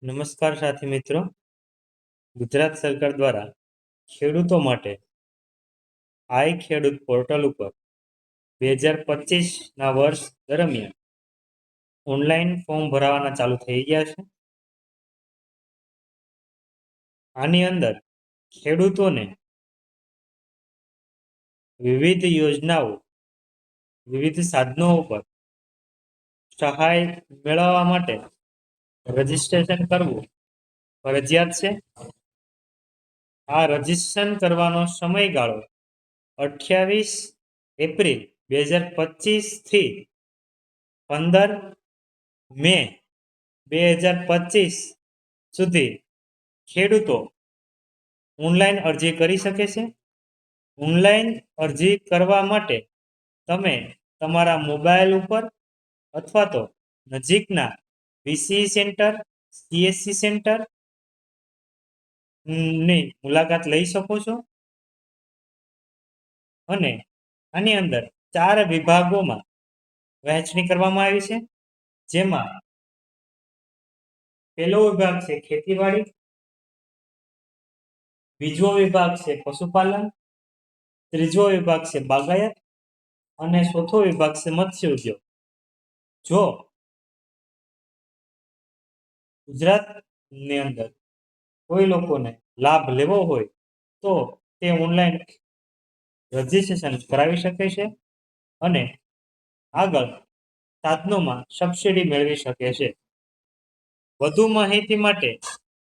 નમસ્કાર સાથી મિત્રો. ગુજરાત સરકાર દ્વારા ખેડૂતો માટે આઈ ખેડૂત પોર્ટલ ઉપર 2025ના વર્ષ દરમિયાન ઓનલાઈન ફોર્મ ભરાવાના ચાલુ થઈ ગયા છે. આની અંદર ખેડૂતોને વિવિધ યોજનાઓ, વિવિધ સાધનો ઉપર સહાય મેળવવા માટે રજીસ્ટ્રેશન કરવું ફરજિયાત છે. આ રજીસ્ટ્રેશન કરવાનો સમયગાળો 28 એપ્રિલ 2025 થી 15 મે 2025 સુધી ખેડૂતો ઓનલાઈન અરજી કરી શકે છે. ઓનલાઈન અરજી કરવા માટે તમે તમારા મોબાઈલ ઉપર અથવા તો નજીકના વીસી સેન્ટર, સીએસસી સેન્ટર ની મુલાકાત લઈ શકો છો. અને આની અંદર 4 વિભાગોમાં વહેંચણી કરવામાં આવી છે, જેમાં પહેલો વિભાગ છે ખેતીવાડી, બીજો વિભાગ છે પશુપાલન, ત્રીજો વિભાગ છે બાગાયત અને ચોથો વિભાગ છે મત્સ્ય ઉદ્યોગ. જો ગુજરાતની અંદર કોઈ લોકોને લાભ લેવો હોય તો તે ઓનલાઈન રજીસ્ટ્રેશન કરાવી શકે છે અને આગળ સાધનોમાં સબસિડી મેળવી શકે છે. વધુ માહિતી માટે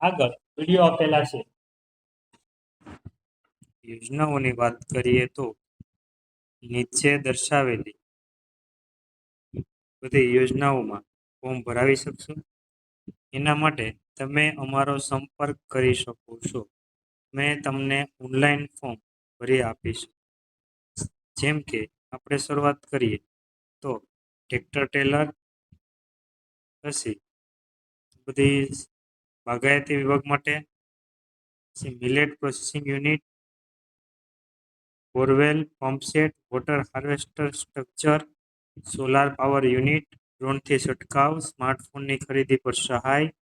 આગળ વિડીયો આપેલા છે. યોજનાઓની વાત કરીએ તો નીચે દર્શાવેલી બધી યોજનાઓમાં ફોર્મ ભરાવી શકશો. એના માટે તમે અમારો સંપર્ક કરી શકો છો. મેં તમને ઓનલાઈન ફોર્મ ભરી આપીશ. જેમ કે આપણે શરૂઆત કરીએ તો ટ્રેક્ટર ટેલર, પછી બધી બાગાયતી વિભાગ માટે, પછી millet processing unit, borewell, pumpset, water harvester structure, solar power unit, ડ્રોનથી છંટકાવ, સ્માર્ટફોનની ખરીદી પર સહાય,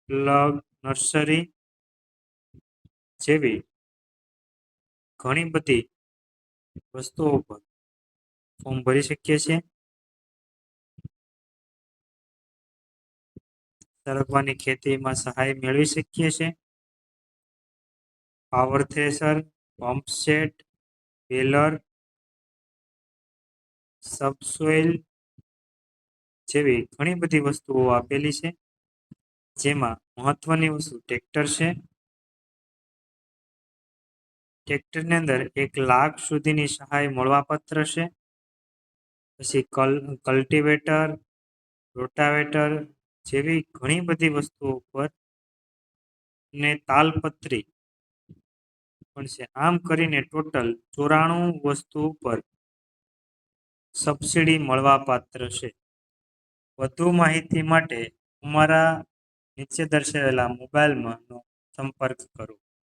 પ્લગ નર્સરી જેવી ઘણી બધી વસ્તુઓ પર ફોર્મ ભરી શકીએ છીએ. સરગવાની ખેતીમાં સહાય મેળવી શકીએ છીએ. પાવર થ્રેશર, પંપસેટ, બેલર, સબસોઇલ જેવી ઘણી બધી વસ્તુઓ આપેલી છે, જેમાં મહત્વની વસ્તુ ટ્રેક્ટર છે. ટ્રેક્ટરની અંદર 1 લાખ સુધીની સહાય મળવાપાત્ર છે. પછી કલ્ટિવેટર, રોટાવેટર જેવી ઘણી બધી વસ્તુઓ પર ને તાલપત્રી પણ છે. આમ કરીને ટોટલ 94 વસ્તુ પર સબસિડી મળવાપાત્ર છે. વધુ માહિતી માટે અમારા નીચે દર્શાવેલા મોબાઈલમાં સંપર્ક કરો.